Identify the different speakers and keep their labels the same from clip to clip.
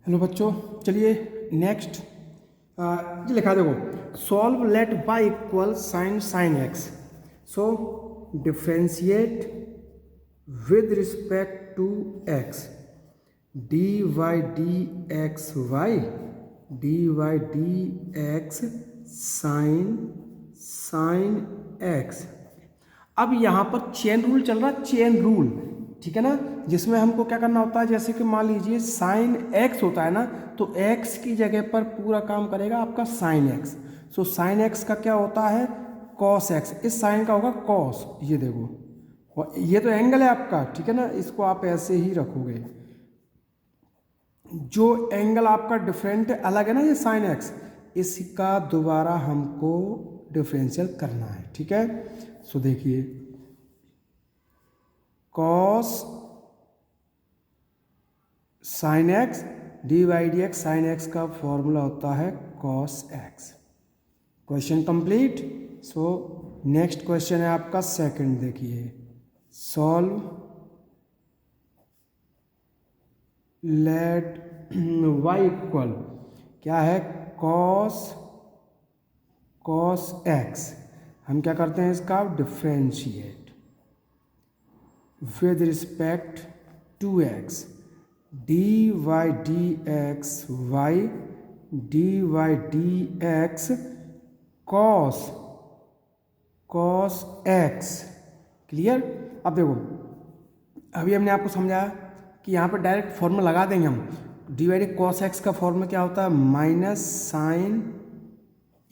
Speaker 1: Hello बच्चों, चलिए next ये लिखा देखो, solve let y equal sine x. So differentiate with respect to x d y d x sine x. अब यहाँ पर चेन रूल चल रहा है, चेन रूल, ठीक है ना, जिसमें हमको क्या करना होता है, जैसे कि मान लीजिए साइन एक्स होता है ना, तो एक्स की जगह पर पूरा काम करेगा आपका sign x. So sine x का क्या होता है, कॉस एक्स। इस साइन का होगा कॉस, ये देखो, और ये तो एंगल है आपका, ठीक है ना, इसको आप ऐसे ही रखोगे। जो एंगल आपका डिफरेंट अलग है ना, ये साइन एक्स, इसका दोबारा हमको डिफरेंशियल करना है, ठीक है। सो देखिए, cos sine x d y d x, sine x का फॉर्मूला होता है cos x. Question complete. So next question है आपका सेकंड, देखिए, सॉल्व लेट वाई इक्वल क्या है, कॉस एक्स। हम क्या करते हैं, इसका differentiate with respect to x d y d x cos x. Clear. अब देखो, अभी हमने आपको समझाया कि यहाँ पर डायरेक्ट फॉर्मूला लगा देंगे हम। D y d cos x का फॉर्मूला क्या होता है, माइनस साइन,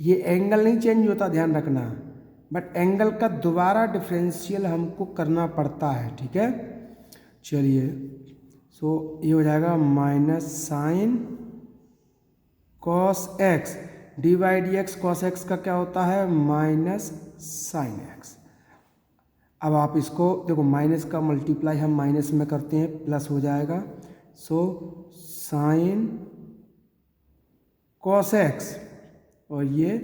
Speaker 1: ये एंगल नहीं चेंज होता, ध्यान रखना, बट एंगल का दोबारा डिफरेंशियल हमको करना पड़ता है, ठीक है। चलिए, सो ये हो जाएगा minus sine cos x d y d x, cos x का क्या होता है, माइनस साइन एक्स। अब आप इसको देखो, माइनस का मल्टीप्लाई हम माइनस में करते हैं, प्लस हो जाएगा। सो साइन कॉस एक्स और ये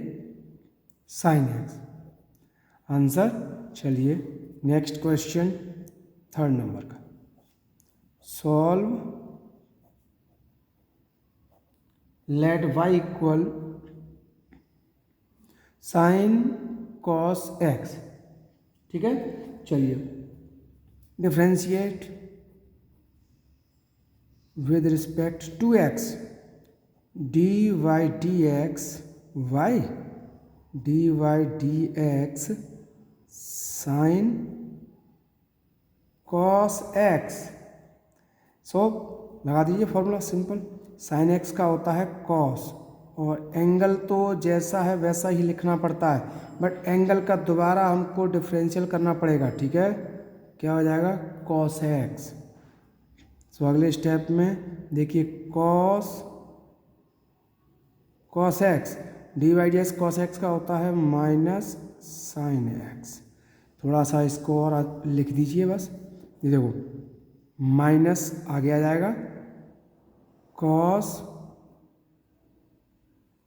Speaker 1: साइन एक्स, आंसर। चलिए नेक्स्ट क्वेश्चन, थर्ड नंबर का, solve let y equal sine cos x, ठीक है। चलिए, differentiate with respect to x d y d x sine cos x. So लगा दीजिए formula, simple. Sign x का होता है कॉस, और एंगल तो जैसा है वैसा ही लिखना पड़ता है, बट एंगल का दोबारा हमको डिफरेंशियल करना पड़ेगा, ठीक है। क्या हो जाएगा, कॉस एक्स। सो अगले स्टेप में देखिए, cos x d y d x, cos x का होता है माइनस साइन एक्स। थोड़ा सा इसको और लिख दीजिए बस, ये देखो, माइनस आगे आ जाएगा,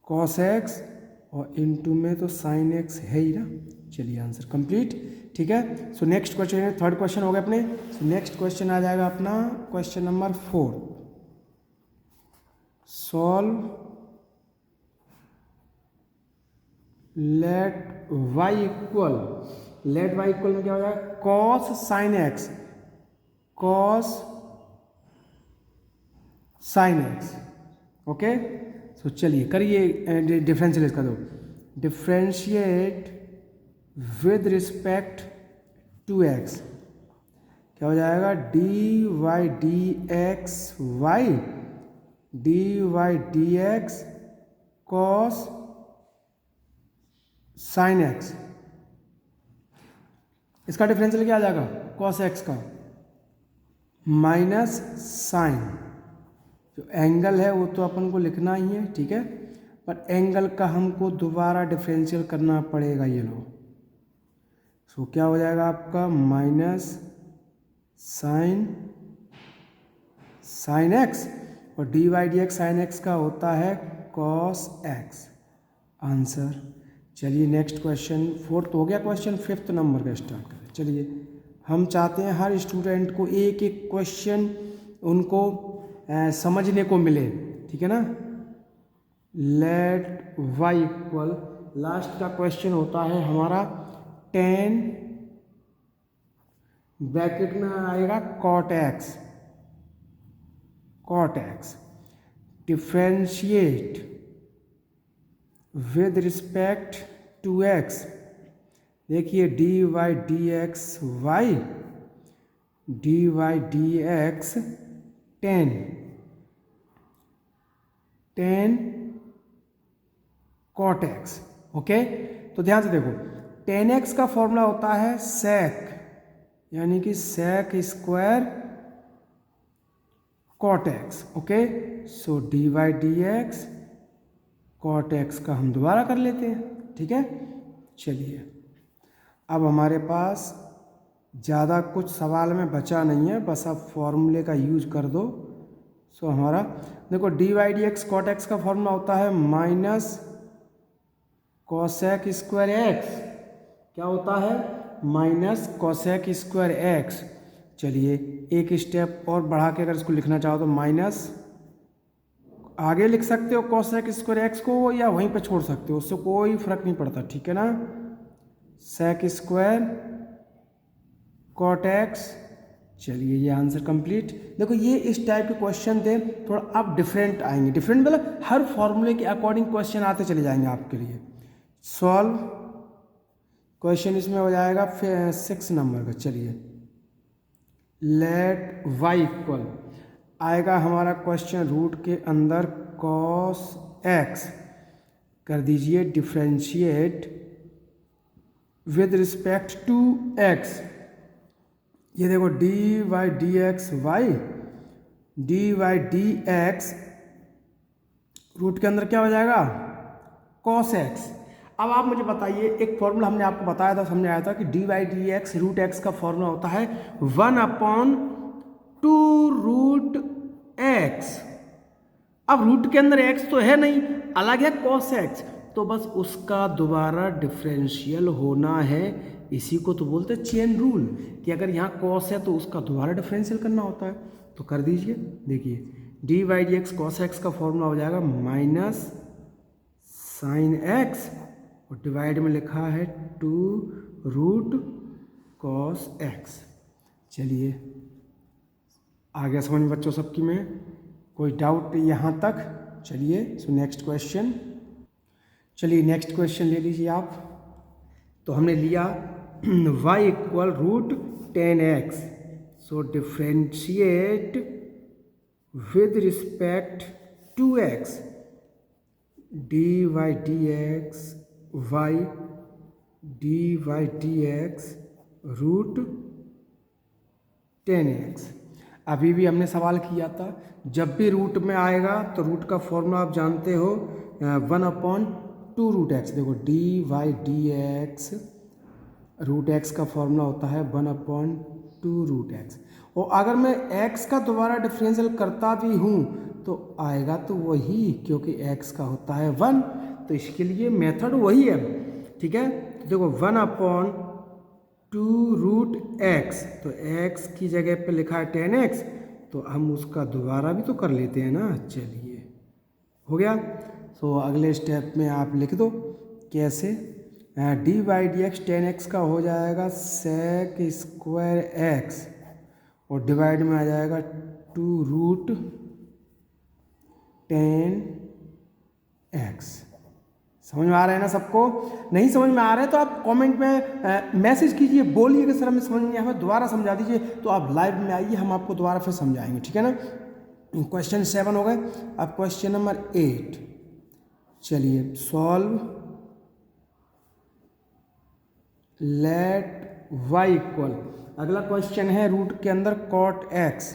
Speaker 1: कॉस एक्स, और इनटू में तो साइन एक्स है ही ना। चलिए, आंसर कंप्लीट, ठीक है। सो नेक्स्ट क्वेश्चन है, थर्ड क्वेश्चन हो गया अपने। सो नेक्स्ट क्वेश्चन आ जाएगा अपना question number 4, solve let y equal में क्या हो जाएगा, cos sine x okay. So चलिए करिए, डिफरेंशियल इसका दो, differentiate with respect to x, क्या हो जाएगा, d y d x cos sine x. इसका डिफरेंशियल क्या आ जाएगा, कॉस एक्स का माइनस साइन, जो एंगल है वो तो अपन को लिखना ही है, ठीक है, पर एंगल का हमको दोबारा डिफरेंशियल करना पड़ेगा, ये लो। सो क्या हो जाएगा आपका, माइनस साइन एक्स, और d y d x sine x का होता है कॉस एक्स, आंसर। चलिए नेक्स्ट क्वेश्चन, फोर्थ हो गया क्वेश्चन, फिफ्थ नंबर का स्टार्ट करें। चलिए, हम चाहते हैं हर स्टूडेंट को एक एक क्वेश्चन उनको समझने को मिले, ठीक है ना। लेट वाई इक्वल, लास्ट का क्वेश्चन होता है हमारा 10 ब्रैकेट में आएगा cot x, differentiate with respect to x. देखिए d y d x y, d y d x 10 cot x. Okay, तो ध्यान से देखो 10x का फॉर्मूला होता है सेक, यानी कि sec square cot x. Okay, so d y d x cot x का हम दोबारा कर लेते हैं, ठीक है। चलिए अब हमारे पास ज़्यादा कुछ सवाल में बचा नहीं है, बस आप फॉर्मूले का यूज कर दो। सो हमारा देखो d y d x cot x का फॉर्मूला होता है माइनस कोसेक स्क्वायर एक्स। क्या होता है? Minus cosec square x. चलिए एक स्टेप और बढ़ा के अगर इसको लिखना चाहो तो माइनस, आगे लिख सकते हो कोसेक स्क्वायर एक्स को या वहीं पे छोड़ सकते हो, उससे कोई फर्क नहीं पड़ता, ठीक है ना। Sec square cot x. चलिए ये आंसर कंप्लीट। देखो ये इस टाइप के क्वेश्चन थे, थोड़ा अब डिफरेंट आएंगे। डिफरेंट मतलब हर फॉर्मूले के अकॉर्डिंग क्वेश्चन आते चले जाएंगे आपके लिए। सॉल्व क्वेश्चन इसमें हो जाएगा 6 नंबर का। चलिए लेट वाई इक्वल आएगा हमारा क्वेश्चन रूट के अंदर कॉस एक्स, कर दीजिए differentiate with respect to x. ये देखो d y d x y, d y d x root के अंदर क्या हो जाएगा? Cos x. अब आप मुझे बताइए, एक फॉर्मूला हमने आपको बताया था, समझ आया था कि d y d x root x का फॉर्मूला होता है 1/2 रूट एक्स। अब रूट के अंदर एक्स तो है नहीं, अलग है कॉस एक्स, तो बस उसका दोबारा डिफरेंशियल होना है। इसी को तो बोलते हैं चेन रूल, कि अगर यहाँ कॉस है तो उसका दोबारा डिफरेंशियल करना होता है। तो कर दीजिए, देखिए d y d x cos x का फॉर्मूला हो जाएगा माइनस साइन एक्स और डिवाइड में लिखा है 2 रूट कॉस एक्स। चलिए आ गया समझ में बच्चों सबकी में? कोई डाउट यहाँ तक? चलिए सो नेक्स्ट क्वेश्चन। चलिए नेक्स्ट क्वेश्चन ले लीजिए आप। तो हमने लिया y equal root 10x, so differentiate with respect to x, d y d x y, d y d x root 10x। अभी भी हमने सवाल किया था, जब भी रूट में आएगा तो रूट का फॉर्मूला आप जानते हो 1/2 रूट एक्स। देखो d y d x root x का फॉर्मूला होता है 1/2 रूट एक्स। और अगर मैं एक्स का दोबारा डिफरेंशियल करता भी हूँ तो आएगा तो वही, क्योंकि एक्स का होता है 1, तो इसके लिए मेथड वही है, ठीक है। तो देखो 1/2 रूट एक्स, तो एक्स की जगह पे लिखा है 10x, तो हम उसका दोबारा भी तो कर लेते हैं ना। चलिए हो गया। सो अगले स्टेप में आप लिख दो कैसे। D y d x 10x का हो जाएगा सेक स्क्वायर एक्स और डिवाइड में आ जाएगा 2 रूट 10x। समझ में आ रहा है ना सबको? नहीं समझ में आ रहा है तो आप कमेंट में मैसेज कीजिए, बोलिए कि सर हमें समझ नहीं आया, दोबारा समझा दीजिए। तो आप लाइव में आइए, हम आपको दोबारा फिर समझाएंगे, ठीक है ना। क्वेश्चन 7 हो गए, अब क्वेश्चन नंबर 8। चलिए सॉल्व लेट वाई इक्वल, अगला क्वेश्चन है रूट के अंदर कॉट एक्स,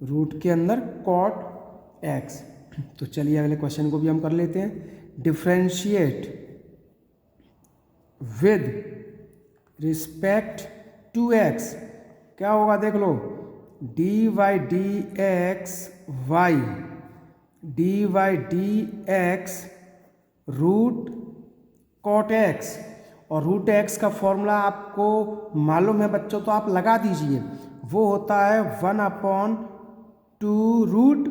Speaker 1: रूट के अंदर कॉट एक्स। तो चलिए अगले क्वेश्चन को भी हम कर लेते हैं। Differentiate with respect to x, क्या होगा देख लो, d y d x y, d y d x root cot x. और रूट एक्स का फॉर्मूला आपको मालूम है बच्चों, तो आप लगा दीजिए, वो होता है 1/2 रूट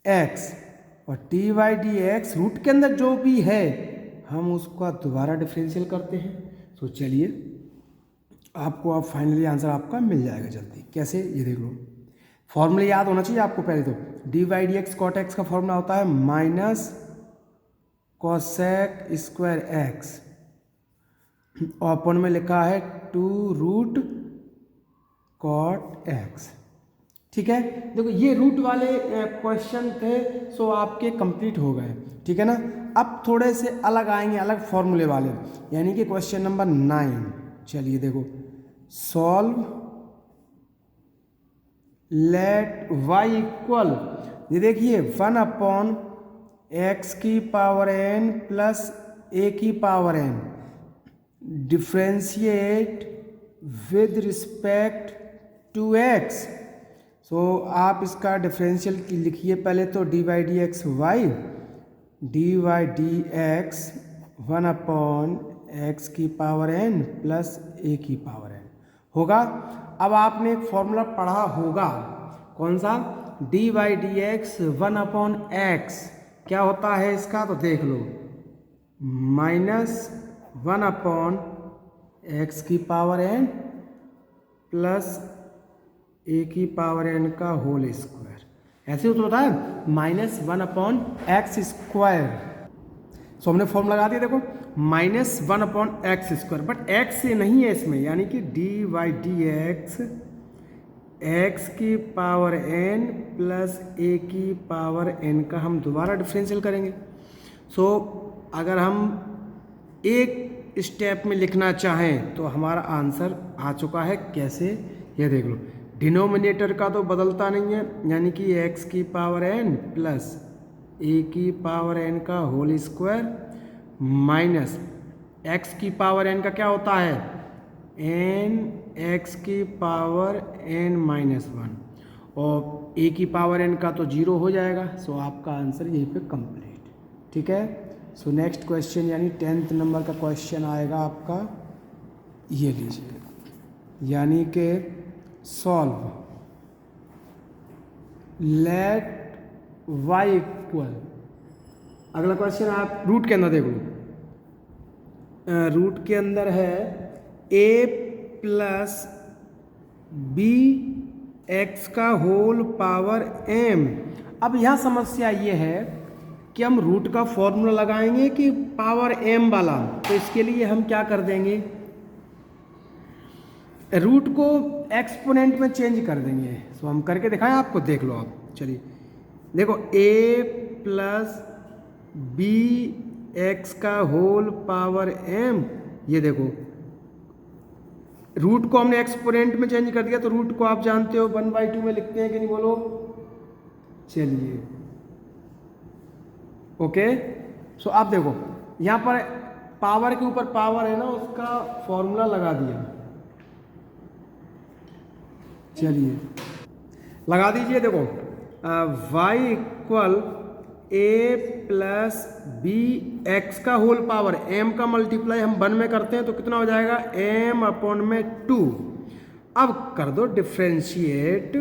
Speaker 1: एक्स और d by d x root के अंदर जो भी है हम उसका दोबारा डिफरेंशियल करते हैं। तो चलिए आपको अब फाइनली आंसर आपका मिल जाएगा जल्दी। कैसे, ये देख लो, फॉर्मूला याद होना चाहिए आपको पहले तो। D by d x cot x का फॉर्मूला होता है माइनस कॉसेक स्क्वायर एक्स और अपन में लिखा है 2 रूट कॉट एक्स। ठीक है, देखो ये रूट वाले क्वेश्चन थे, सो आपके कंप्लीट हो गए। ठीक है ना, अब थोड़े से अलग आएंगे, अलग फॉर्मूले वाले, यानी कि क्वेश्चन नंबर 9। चलिए देखो, सॉल्व लेट y इक्वल, ये देखिए 1/x की पावर n प्लस a की power n, differentiate with respect to x। So आप इसका डिफरेंशियल लिखिए पहले तो, d by d x y, d y d x 1/x की पावर n प्लस a की पावर n होगा। अब आपने एक फॉर्मूला पढ़ा होगा, कौन सा, D by d x 1/x क्या होता है इसका, तो देख लो, माइनस 1/x की पावर n प्लस a की पावर n का होल स्क्वायर, ऐसे तो होता है माइनस 1/x स्क्वायर। सो हमने फॉर्म लगा दिया, देखो minus 1/x square, but x से नहीं है इसमें, यानी कि D by d x x की पावर n प्लस a की पावर n का हम दोबारा डिफरेंशियल करेंगे। सो अगर हम एक स्टेप में लिखना चाहें तो हमारा आंसर आ चुका है। कैसे, ये देख लो, डिनोमिनेटर का तो बदलता नहीं है, यानी कि x की पावर n प्लस a की पावर n का होल स्क्वायर माइनस x की पावर n का क्या होता है, n x की पावर n माइनस 1 और a की पावर n का तो 0 हो जाएगा। सो आपका आंसर यहीं पे कंप्लीट। ठीक है, सो नेक्स्ट क्वेश्चन यानी 10th नंबर का क्वेश्चन आएगा आपका, ये लीजिए, यानी कि सॉल्व लेट y इक्वल, अगला क्वेश्चन आप रूट के अंदर देखो, रूट के अंदर है a प्लस बी एक्स का होल पावर m। अब यहाँ समस्या ये है कि हम रूट का फॉर्मूला लगाएंगे कि पावर m वाला, तो इसके लिए हम क्या कर देंगे, रूट को एक्सपोनेंट में चेंज कर देंगे। सो हम करके दिखाएं आपको, देख लो आप। चलिए देखो, a प्लस बी एक्स का होल पावर m, ये देखो रूट को हमने एक्सपोनेंट में चेंज कर दिया, तो रूट को आप जानते हो 1/2 में लिखते हैं कि नहीं, बोलो। चलिए ओके, सो आप देखो यहाँ पर पावर के ऊपर पावर है ना, उसका फॉर्मूला लगा दिया। चलिए लगा दीजिए, देखो y equal a plus b x का होल पावर, m का मल्टीप्लाई हम 1 में करते हैं तो कितना हो जाएगा, m/2। अब कर दो differentiate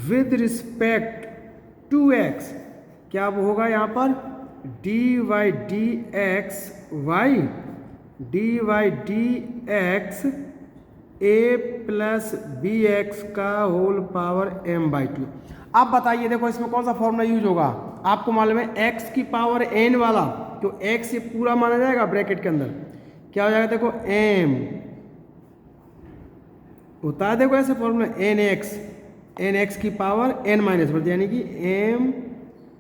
Speaker 1: with respect to x, क्या वो होगा यहाँ पर, d y d x y, d y d x a plus b x का होल पावर m/2। आप बताइए, देखो इसमें कौन सा फॉर्मूला यूज होगा, आपको मालूम है x की पावर n वाला, तो x ये पूरा माना जाएगा ब्रैकेट के अंदर, क्या हो जाएगा, देखो m होता है, देखो ऐसे फॉर्मूला nx की पावर n-1, यानी कि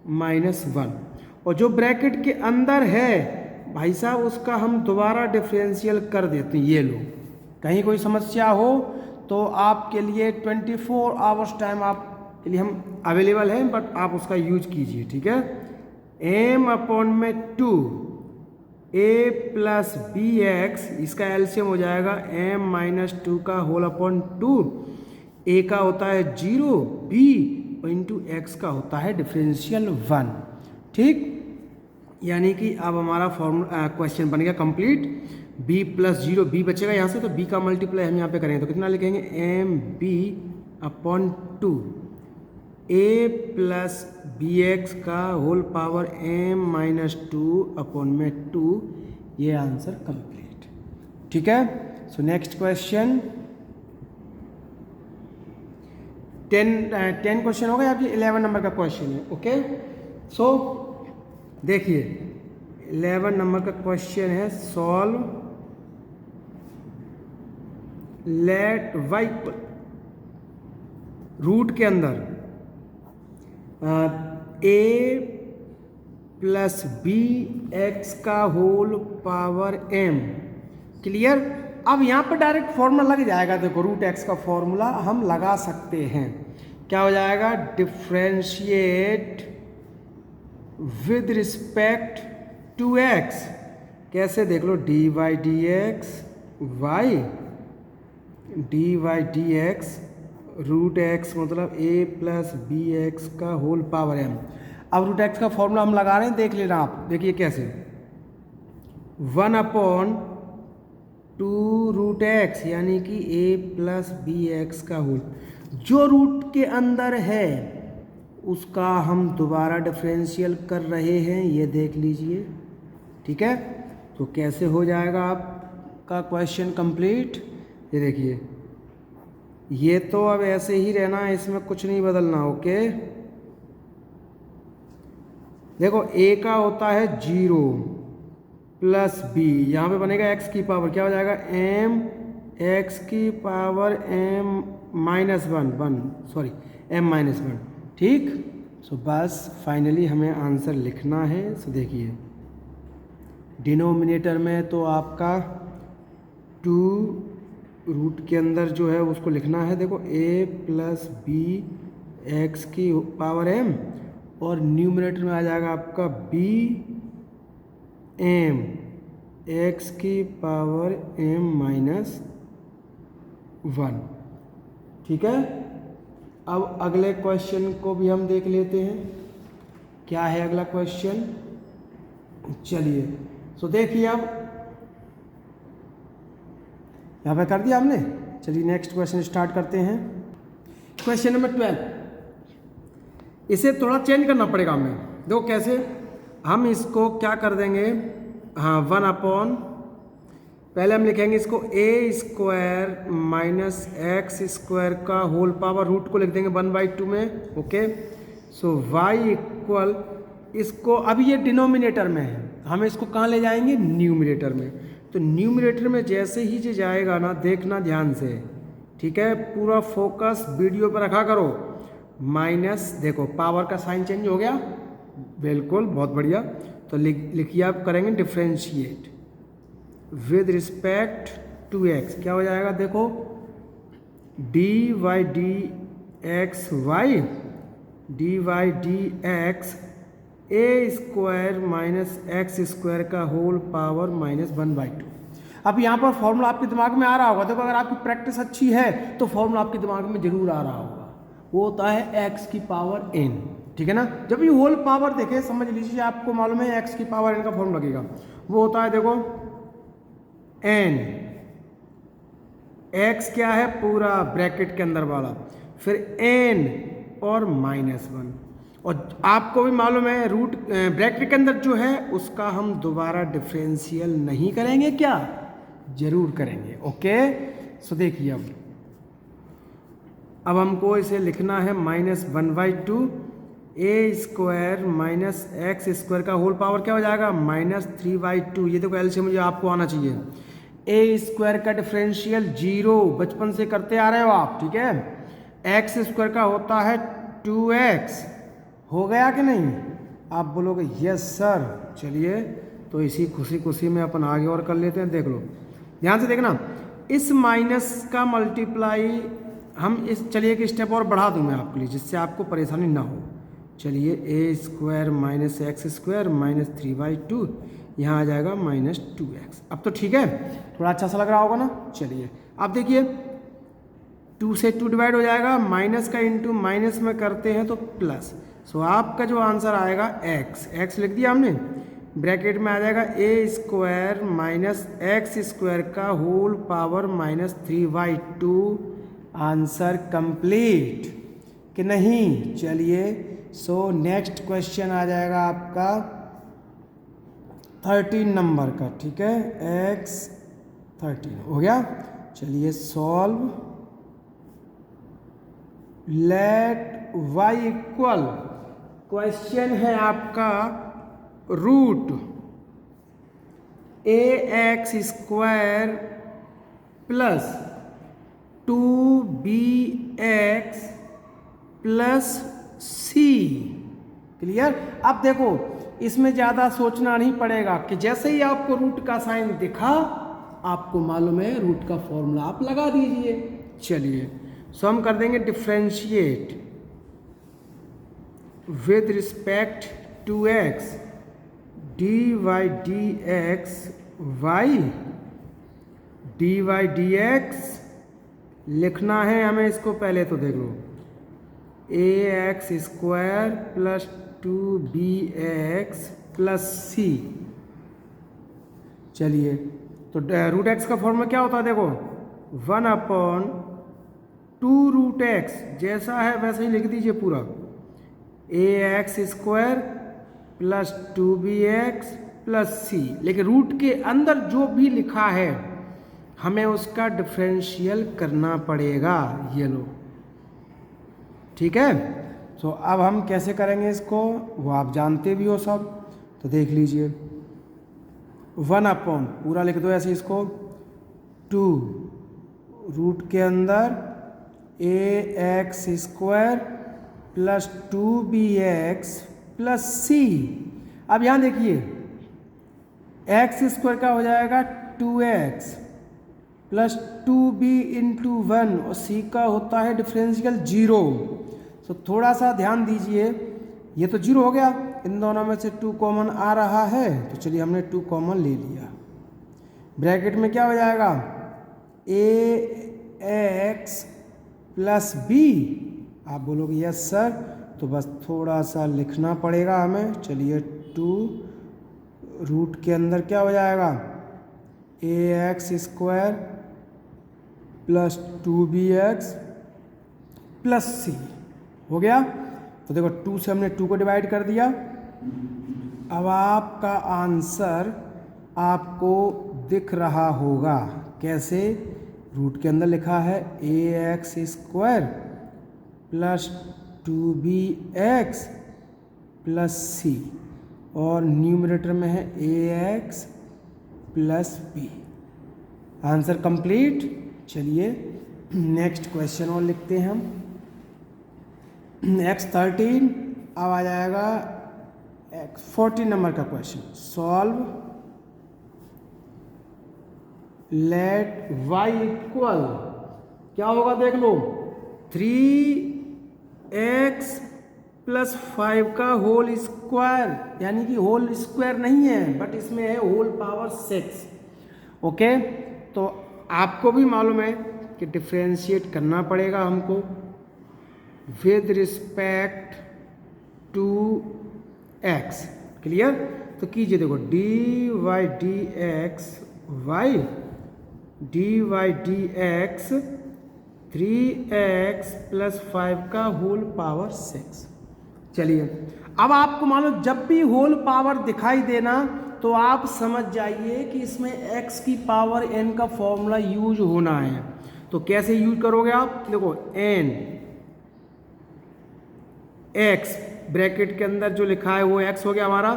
Speaker 1: m-1, और जो ब्रैकेट के अंदर है भाई साहब उसका हम दोबारा डिफरेंशियल कर देते हैं। ये लो, कहीं कोई समस्या हो तो आपके लिए 24 आवर्स टाइम आपके लिए हम अवेलेबल हैं, बट आप उसका यूज कीजिए। ठीक है, m/2 a plus b x, इसका एलसीएम हो जाएगा m-2 का होल अपॉन 2, a का होता है 0, b इंटू एक्स का होता है डिफरेंशियल 1। ठीक, यानी कि अब हमारा फॉर्मूला क्वेश्चन बन गया कंप्लीट। b प्लस 0, b बचेगा यहाँ से, तो b का मल्टीप्लाई हम यहाँ पे करेंगे तो कितना लिखेंगे, m b/2 ए प्लस बी एक्स का होल पावर m माइनस 2/2, ये आंसर कंप्लीट। ठीक है, सो नेक्स्ट क्वेश्चन 10 क्वेश्चन हो गए, आपकी 11 नंबर का क्वेश्चन है। ओके, सो देखिए 11 नंबर का क्वेश्चन है, सॉल्व लेट y रूट के अंदर a प्लस बी एक्स का होल पावर m। क्लियर। अब यहाँ पर डायरेक्ट फॉर्मूला लग जाएगा। देखो रूट एक्स का फॉर्मूला हम लगा सकते हैं। क्या हो जाएगा, differentiate with respect to x. कैसे, देख लो, d y d x y, d y d x root x मतलब a प्लस बी एक्स का होल पावर m। अब रूट एक्स का फॉर्मूला हम लगा रहे हैं, देख लेना आप। देखिए कैसे, 1/2 रूट एक्स यानी कि a प्लस बी एक्स का होल, जो रूट के अंदर है उसका हम दोबारा डिफरेंशियल कर रहे हैं, ये देख लीजिए। ठीक है, तो कैसे हो जाएगा आपका क्वेश्चन कंप्लीट। ये देखिए, ये तो अब ऐसे ही रहना है, इसमें कुछ नहीं बदलना। ओके, देखो a का होता है 0 प्लस b, यहाँ पे बनेगा x की पावर, क्या हो जाएगा, m x की power m minus 1 m minus 1। ठीक, सो बस फाइनली हमें आंसर लिखना है। सो देखिए डिनोमिनेटर में तो आपका 2 रूट के अंदर जो है उसको लिखना है। देखो a प्लस बी एक्स की पावर m, और न्यूमरेटर में आ जाएगा आपका b m x की पावर m माइनस 1। ठीक है, अब अगले क्वेश्चन को भी हम देख लेते हैं। क्या है अगला क्वेश्चन, चलिए। सो देखिए, अब यहाँ पे कर दिया हमने। चलिए नेक्स्ट क्वेश्चन स्टार्ट करते हैं। क्वेश्चन नंबर 12, इसे थोड़ा चेंज करना पड़ेगा हमें। देखो कैसे, हम इसको क्या कर देंगे, हाँ 1/, पहले हम लिखेंगे इसको a square minus x square का होल पावर, रूट को लिख देंगे 1/2 में। ओके, सो y इक्वल, इसको अभी ये डिनोमिनेटर में है, हम इसको कहाँ ले जाएंगे, न्यूमरेटर में। तो न्यूमरेटर में जैसे ही जो जाएगा ना, देखना ध्यान से। ठीक है, पूरा फोकस वीडियो पर रखा करो। माइनस, देखो पावर का साइन चेंज हो गया, बिल्कुल बहुत बढ़िया। तो लिखिए, आप करेंगे differentiate with respect to x, क्या हो जाएगा, देखो d y d x y, d y d x a square minus x square का होल पावर माइनस 1/2। अब यहाँ पर फॉर्मूला आपके दिमाग में आ रहा होगा। देखो अगर आपकी प्रैक्टिस अच्छी है तो फॉर्मूला आपके दिमाग में जरूर आ रहा होगा। वो होता है x की पावर n। ठीक है ना, जब ये होल पावर देखे समझ लीजिए, आपको मालूम है x की पावर n का फॉर्मूला लगेगा। वो होता है, देखो n, x क्या है, पूरा ब्रैकेट के अंदर वाला, फिर n और -1। और आपको भी मालूम है रूट ब्रैकेट के अंदर जो है उसका हम दोबारा डिफरेंशियल नहीं करेंगे, क्या, जरूर करेंगे। ओके, सो देखिए अब हमको इसे लिखना है -1/2 a square minus x square का होल पावर, क्या हो जाएगा, -3/2। ये देखो एलसीएम मुझे आपको आना चाहिए। a स्क्वायर का डिफरेंशियल 0, बचपन से करते आ रहे हो आप। ठीक है, एक्स स्क्वायर का होता है 2x, हो गया कि नहीं, आप बोलोगे यस सर। चलिए, तो इसी खुशी में अपन आगे और कर लेते हैं। देख लो ध्यान से देखना, इस माइनस का मल्टीप्लाई हम इस, चलिए एक स्टेप और बढ़ा दूं मैं आपके लिए, जिससे आपको परेशानी ना हो। चलिए a square minus x square minus 3/2, यहाँ आ जाएगा -2x। अब तो ठीक है, थोड़ा अच्छा सा लग रहा होगा ना। चलिए अब देखिए, 2 से 2 डिवाइड हो जाएगा, माइनस का इंटू माइनस में करते हैं तो प्लस। सो आपका जो आंसर आएगा x लिख दिया हमने, ब्रैकेट में आ जाएगा a square minus x square का होल पावर -3/2। Answer complete. कि नहीं? चलिए, सो नेक्स्ट क्वेश्चन आ जाएगा आपका 13 नंबर का, ठीक है, x 13 हो गया। चलिए solve, let y equal, question है आपका root ax square plus 2bx plus c। Clear? अब देखो, इसमें ज़्यादा सोचना नहीं पड़ेगा कि जैसे ही आपको रूट का साइन दिखा, आपको मालूम है रूट का फॉर्मूला आप लगा दीजिए। चलिए, सो हम कर देंगे differentiate with respect to x dy dx y dy dx लिखना है हमें इसको, पहले तो देख लो, ax square plus 2bx plus c। चलिए, तो रूट एक्स का फॉर्मूला क्या होता है? देखो, 1/2 रूट एक्स, जैसा है वैसे ही लिख दीजिए पूरा, ax square plus 2bx plus c। लेकिन रूट के अंदर जो भी लिखा है हमें उसका डिफरेंशियल करना पड़ेगा, ये लो, ठीक है। तो अब हम कैसे करेंगे इसको, वो आप जानते भी हो सब, तो देख लीजिए। 1/, पूरा लिख दो ऐसे इसको, 2 रूट के अंदर ax square plus 2bx plus c। अब यहाँ देखिए, x स्क्वायर का हो जाएगा 2x प्लस 2b इंटू 1 और c का होता है डिफरेंशियल 0। तो थोड़ा सा ध्यान दीजिए, ये तो 0 हो गया, इन दोनों में से 2 कॉमन आ रहा है, तो चलिए हमने 2 कॉमन ले लिया। ब्रैकेट में क्या हो जाएगा, ax प्लस b। आप बोलोगे यस सर, तो बस थोड़ा सा लिखना पड़ेगा हमें। चलिए, 2 रूट के अंदर क्या हो जाएगा, ax square plus 2bx plus c हो गया। तो देखो, 2 से हमने 2 को डिवाइड कर दिया। अब आपका आंसर आपको दिख रहा होगा, कैसे? रूट के अंदर लिखा है ax square plus 2bx plus c और न्यूमरेटर में है ax plus b। Answer complete. चलिए नेक्स्ट क्वेश्चन और लिखते हैं हम, x13। अब आ जाएगा x14 नंबर का question, solve let y equal, क्या होगा देख लो, 3x प्लस 5 का होल स्क्वायर, यानी कि होल स्क्वायर नहीं है बट इसमें है होल पावर 6। ओके, तो आपको भी मालूम है कि डिफ्रेंशिएट करना पड़ेगा हमको with respect to x। Clear? तो कीजिए, देखो, dy dx y dy dx 3x plus 5 का होल पावर 6। चलिए, अब आपको मालूम, जब भी होल पावर दिखाई देना तो आप समझ जाइए कि इसमें x की पावर n का फॉर्मूला यूज होना है। तो कैसे यूज करोगे आप? देखो, n x ब्रैकेट के अंदर जो लिखा है वो x हो गया हमारा,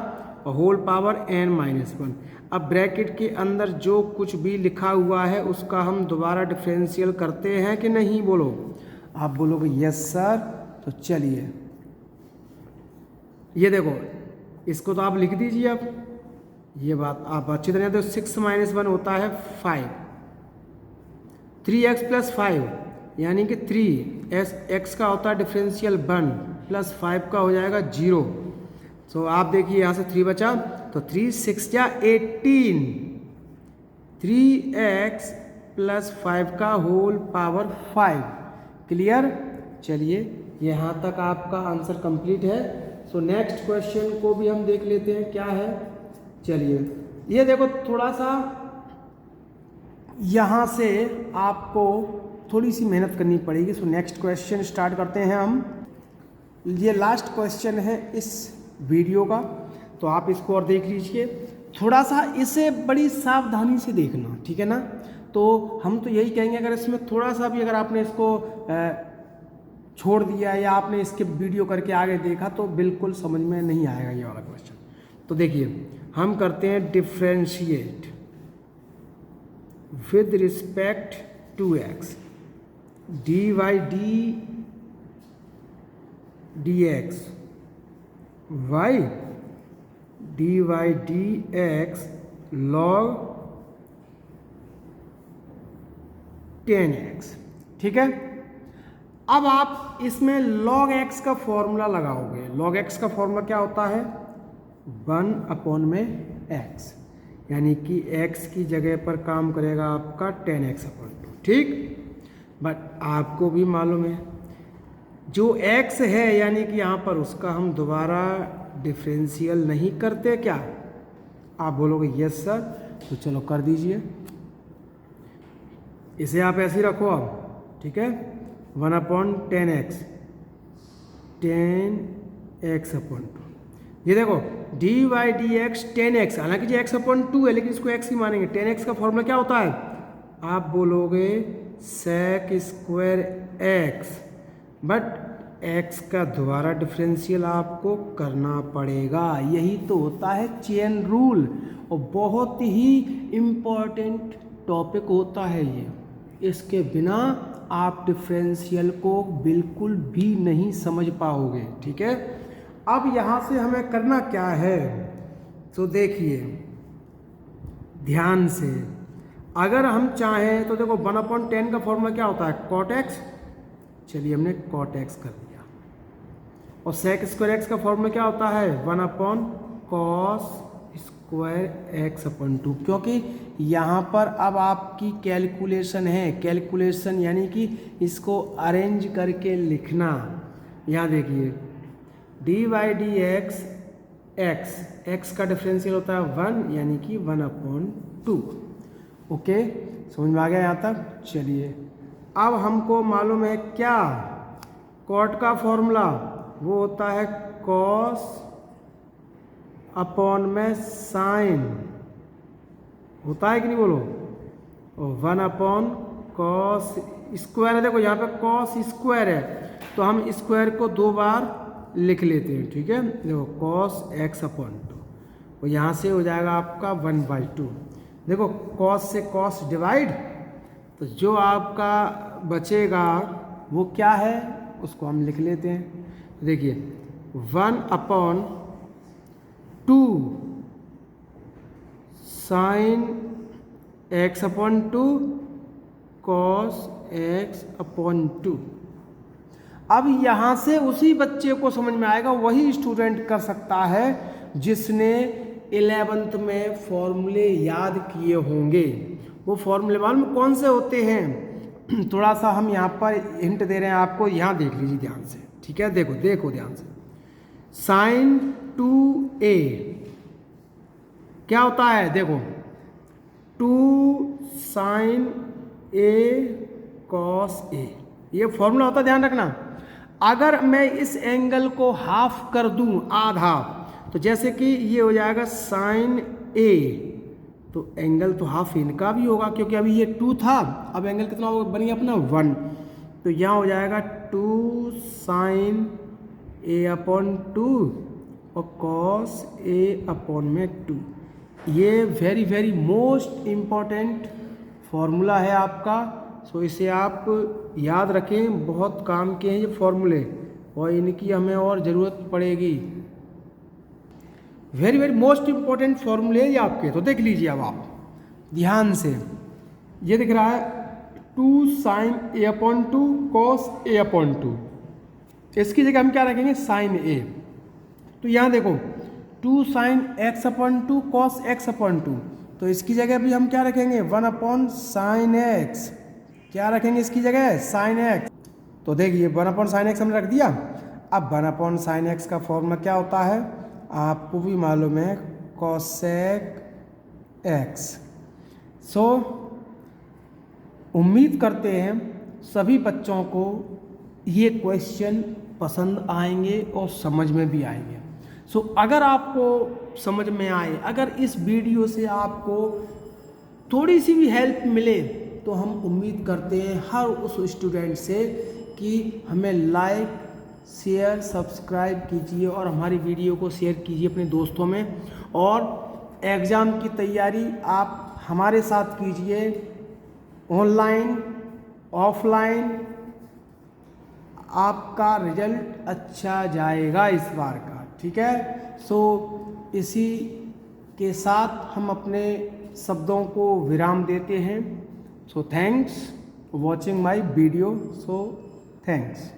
Speaker 1: और होल पावर n-1। अब ब्रैकेट के अंदर जो कुछ भी लिखा हुआ है उसका हम दोबारा डिफरेंशियल करते हैं कि नहीं? बोलो। आप बोलोगे यस सर। तो चलिए, ये देखो, इसको तो आप लिख दीजिए। अब ये बात आप अच्छी तरह, तो 6 - 1 होता है 5, 3x प्लस 5 यानी कि 3x का होता है डिफरेंशियल 1 प्लस 5 का हो जाएगा 0। तो आप देखिए, यहाँ से 3 बचा, तो 3 6 या 18, 3x प्लस 5 का होल पावर 5। क्लियर? चलिए, यहाँ तक आपका आंसर कंप्लीट है। सो नेक्स्ट क्वेश्चन को भी हम देख लेते हैं क्या है। चलिए, ये देखो, थोड़ा सा यहाँ से आपको थोड़ी सी मेहनत करनी पड़ेगी। सो नेक्स्ट क्वेश्चन स्टार्ट करते हैं हम। ये लास्ट क्वेश्चन है इस वीडियो का, तो आप इसको और देख लीजिए। थोड़ा सा इसे बड़ी सावधानी से देखना, ठीक है ना। तो हम तो यही कहेंगे, अगर इसमें थोड़ा सा भी अगर आपने इसको छोड़ दिया या आपने इसके वीडियो करके आगे देखा तो बिल्कुल समझ में नहीं आएगा ये वाला क्वेश्चन। तो देखिए हम करते हैं differentiate with respect to x, d y d x y d y d x log 10x, ठीक है। अब आप इसमें log x का फॉर्मूला लगाओगे। log x का फॉर्मूला क्या होता है? 1/x, यानी कि x की जगह पर काम करेगा आपका 10x/2, ठीक। बट आपको भी मालूम है जो x है यानी कि यहाँ पर उसका हम दोबारा डिफरेंशियल नहीं करते क्या? आप बोलोगे यस सर, तो चलो कर दीजिए। इसे आप ऐसे ही रखो अब, ठीक है। 1/10x 10x/2, ये देखो d y d x 10x, हालांकि जो x/2 है लेकिन इसको x ही मानेंगे। 10x का फॉर्मूला क्या होता है? आप बोलोगे sec square x, but x का दोबारा डिफरेंशियल आपको करना पड़ेगा। यही तो होता है चेन रूल, और बहुत ही इम्पोर्टेंट टॉपिक होता है ये। इसके बिना आप डिफरेंशियल को बिल्कुल भी नहीं समझ पाओगे, ठीक है। अब यहाँ से हमें करना क्या है, तो देखिए ध्यान से। अगर हम चाहें तो देखो 1/10 का फॉर्मूला क्या होता है? cot x, चलिए हमने cot x कर दिया। और sec स्क्वायर x का फॉर्मूला क्या होता है? 1/cos स्क्वायर x/2, क्योंकि यहाँ पर अब आपकी कैलकुलेशन है। कैलकुलेशन यानी कि इसको अरेंज करके लिखना। यहाँ देखिए d y d x x का डिफरेंशियल होता है 1, यानी कि 1/2। ओके, समझ में आ गया यहाँ तक? चलिए अब हमको मालूम है क्या? कॉट का फॉर्मूला वो होता है कॉस अपॉन में साइन, होता है कि नहीं बोलो? और 1/कॉस स्क्वायर है। देखो यहाँ पे कॉस स्क्वायर है तो हम स्क्वायर को 2 बार लिख लेते हैं, ठीक है। देखो कॉस x/2, और यहाँ से हो जाएगा आपका 1/2। देखो कॉस से कॉस डिवाइड, तो जो आपका बचेगा वो क्या है उसको हम लिख लेते हैं। देखिए 1/2 साइन x/2 कॉस x/2। अब यहाँ से उसी बच्चे को समझ में आएगा, वही स्टूडेंट कर सकता है जिसने 11th में फॉर्मूले याद किए होंगे। वो फॉर्मूले मालूम कौन से होते हैं? थोड़ा सा हम यहाँ पर हिंट दे रहे हैं आपको, यहाँ देख लीजिए ध्यान से, ठीक है। देखो ध्यान से। साइन 2a क्या होता है? देखो 2 साइन a कॉस a, ये फॉर्मूला होता है, ध्यान रखना। अगर मैं इस एंगल को हाफ कर दूं, आधा, तो जैसे कि ये हो जाएगा साइन a, तो एंगल तो हाफ इनका भी होगा, क्योंकि अभी ये 2 था, अब एंगल कितना होगा? बनी अपना 1, तो यहाँ हो जाएगा 2 साइन a/2 और कॉस a/2। ये वेरी मोस्ट इम्पॉर्टेंट फॉर्मूला है आपका, सो इसे आप याद रखें। बहुत काम के हैं ये फॉर्मूले, और इनकी हमें और ज़रूरत पड़ेगी। वेरी मोस्ट इम्पॉर्टेंट फॉर्मूले ये आपके, तो देख लीजिए अब आप ध्यान से। ये दिख रहा है 2 साइन a/2 कॉस a/2, इसकी जगह हम क्या रखेंगे? Sine a। तो यहाँ देखो 2 साइन x/2 कॉस x/2, तो इसकी जगह भी हम क्या रखेंगे? 1/साइन x। क्या रखेंगे इसकी जगह? Sine x। तो देखिए 1/साइन x हमने रख दिया। अब 1/साइन x का फॉर्मूला क्या होता है? आपको भी मालूम है, कोसेक x। सो उम्मीद करते हैं सभी बच्चों को ये क्वेश्चन पसंद आएंगे और समझ में भी आएंगे। सो अगर आपको समझ में आए, अगर इस वीडियो से आपको थोड़ी सी भी हेल्प मिले, तो हम उम्मीद करते हैं हर उस स्टूडेंट से कि हमें लाइक, शेयर, सब्सक्राइब कीजिए और हमारी वीडियो को शेयर कीजिए अपने दोस्तों में। और एग्ज़ाम की तैयारी आप हमारे साथ कीजिए, ऑनलाइन, ऑफलाइन, आपका रिजल्ट अच्छा जाएगा इस बार का, ठीक है। सो इसी के साथ हम अपने शब्दों को विराम देते हैं। So thanks for watching my video. So thanks.